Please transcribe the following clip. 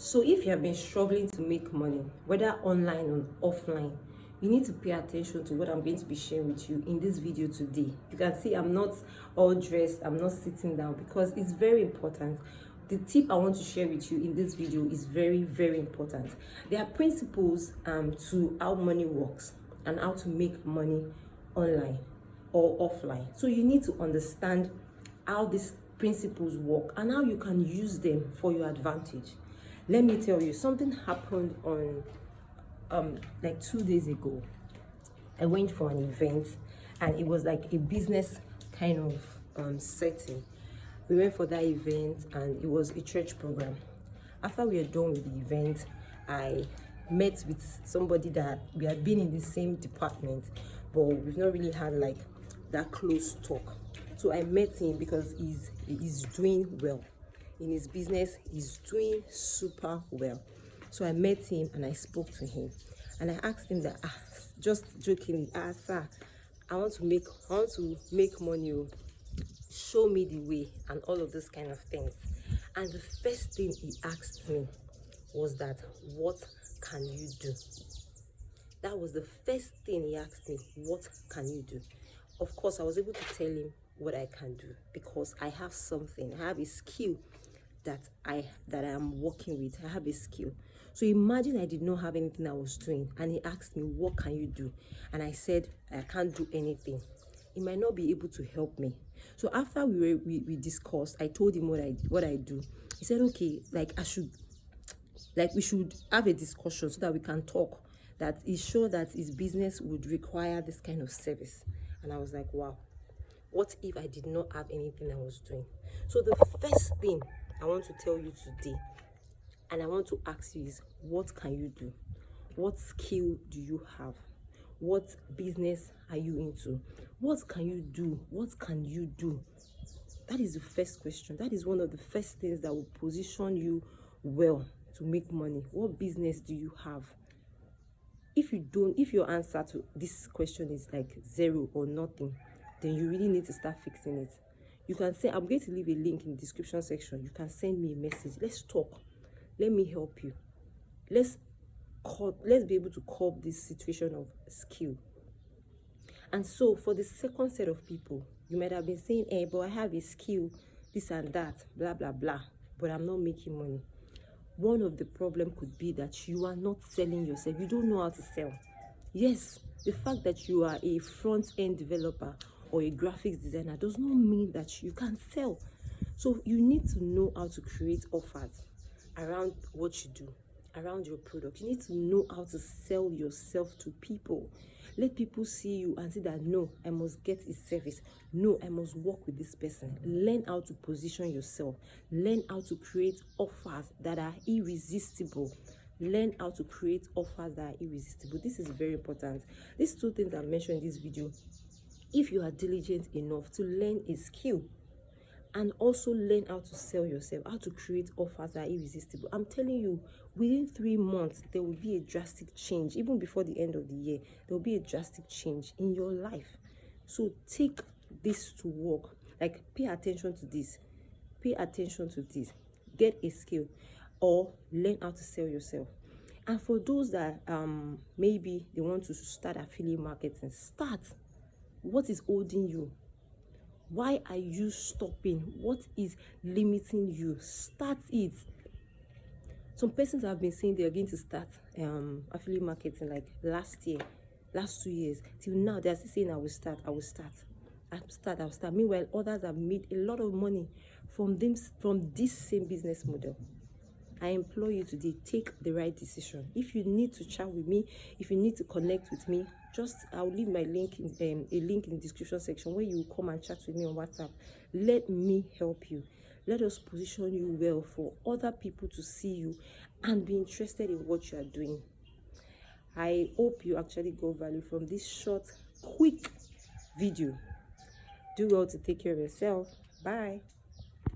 So if you have been struggling to make money, whether online or offline, you need to pay attention to what I'm going to be sharing with you in this video today. You can see I'm not all dressed, I'm not sitting down, because it's very important. The tip I want to share with you in this video is very, very important. There are principles to how money works and how to make money online or offline. So you need to understand how these principles work and how you can use them for your advantage. Let me tell you, something happened on like 2 days ago. I went for an event and it was like a business kind of setting. We went for that event and it was a church program. After we were done with the event, I met with somebody that we had been in the same department, but we've not really had like that close talk. So I met him because he's doing well in his business. He's doing super well. So I met him and I spoke to him and I asked him that, just jokingly, sir, I want to make money. Show me the way and all of those kind of things. And the first thing he asked me was that, what can you do? That was the first thing he asked me. What can you do? Of course, I was able to tell him what I can do because I have something. I have a skill that I am working with. I have a skill. So imagine I did not have anything I was doing and he asked me, what can you do? And I said, I can't do anything. He might not be able to help me. So after we discussed, I told him what I do. He said, okay, we should have a discussion so that we can talk, that he's sure that his business would require this kind of service. And I was like, wow, what if I did not have anything I was doing? So the first thing I want to tell you today, and I want to ask you, is what can you do? What skill do you have? What business are you into? What can you do? What can you do? That is the first question. That is one of the first things that will position you well to make money. What business do you have? If your answer to this question is like 0 or nothing, then you really need to start fixing it. You can say, I'm going to leave a link in the description section. You can send me a message. Let's talk. Let me help you. Let's be able to cope this situation of skill. And so for the second set of people, you might have been saying, hey, but I have a skill, this and that, blah, blah, blah, but I'm not making money. One of the problem could be that you are not selling yourself. You don't know how to sell. Yes, the fact that you are a front-end developer or a graphics designer does not mean that you can sell. So you need to know how to create offers around what you do, around your product. You need to know how to sell yourself to people. Let people see you and say that, no, I must get his service. No, I must work with this person. Learn how to position yourself. Learn how to create offers that are irresistible. Learn how to create offers that are irresistible. This is very important. These two things I mentioned in this video, if you are diligent enough to learn a skill and also learn how to sell yourself, how to create offers that are irresistible, I'm telling you, within 3 months, there will be a drastic change. Even before the end of the year, there will be a drastic change in your life. So take this to work. Like, pay attention to this. Pay attention to this. Get a skill or learn how to sell yourself. And for those that maybe they want to start affiliate marketing, start. What is holding you? Why are you stopping? What is limiting you? Start it. Some persons have been saying they are going to start affiliate marketing like last 2 years. Till now, they are still saying, I will start. Meanwhile, others have made a lot of money from this same business model. I implore you today, take the right decision. If you need to chat with me, if you need to connect with me, I'll leave my link in a link in the description section where you will come and chat with me on WhatsApp. Let me help you. Let us position you well for other people to see you and be interested in what you are doing. I hope you actually got value from this short, quick video. Do well to take care of yourself. Bye.